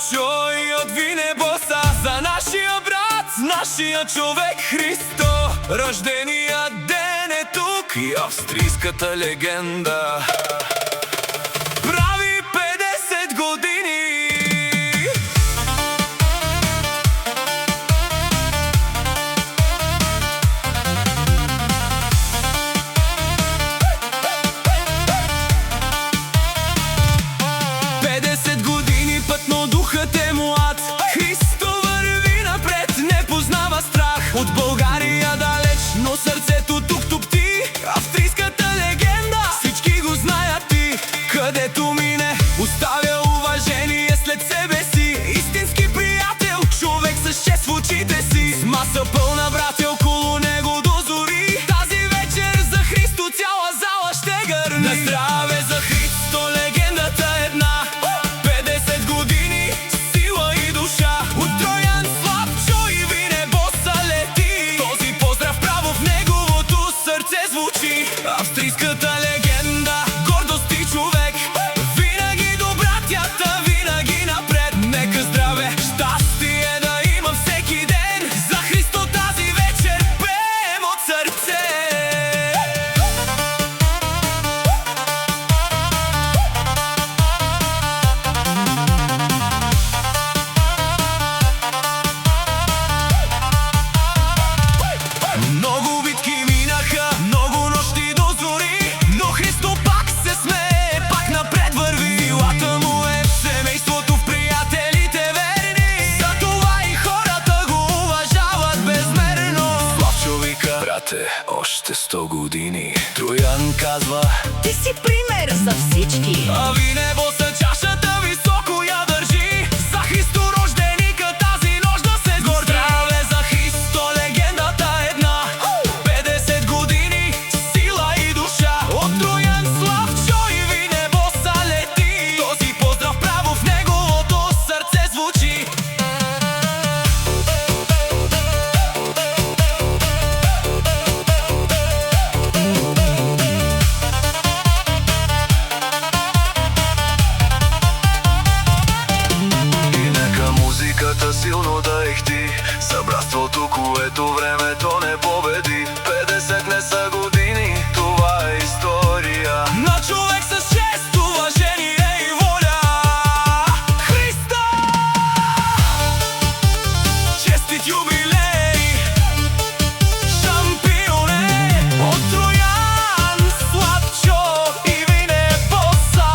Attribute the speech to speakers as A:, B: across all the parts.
A: Славчо и от Винебоса за нашия брат, нашия човек Христо. Рождения ден е тук и австрийската легенда прави 50 години. Духът е млад, Христо върви напред, не познава страх. От България далеч, но сърцето тук топти. Австрийската легенда, всички го знаят и където мине, оставя уважение след себе си. Истински приятел, човек с чест в очите си. С маса пълна братя около него до зори. Тази вечер за Христо цяла зала ще гърми. На здраве за Христо, легендата една. От Троян Славчо и Винебоса лети. Този поздрав право в неговото сърце звучи. Австрийската легенда, гордост и човек, винаги до братята, винаги напред. Нека здраве, щастие да има всеки ден. За Христо тази вечер пеем от сърце. Много битки минаха, много нощи до зори, но Христо пак се смее, пак напред върви. Силата му е в семейството, в приятелите верни. Затова и хората го уважават безмерно. Славчо вика: брате, още 100 години. Троян казва:
B: ти си пример за всички.
A: А Винебоса чашата високо я държи. За Христо рожденика тази нощ да се горди. Здраве за Христо, легендата една. 50 години, сила и душа. От Троян Славчо и Винебоса лети. Този поздрав право в неговото сърце звучи. Музиката силно да ихти за братството, което времето не победи. 50 не са години, това е история на човек с чест, уважение и воля. Христо! Честит юбилей, шампионе от Троян Славчо и Винебоса.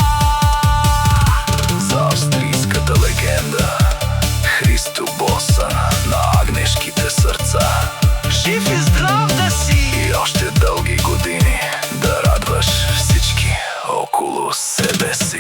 A: За австрийската легенда Христо Боса на агнешките сърца. Жив и здрав да си и още дълги години да радваш всички около себе си.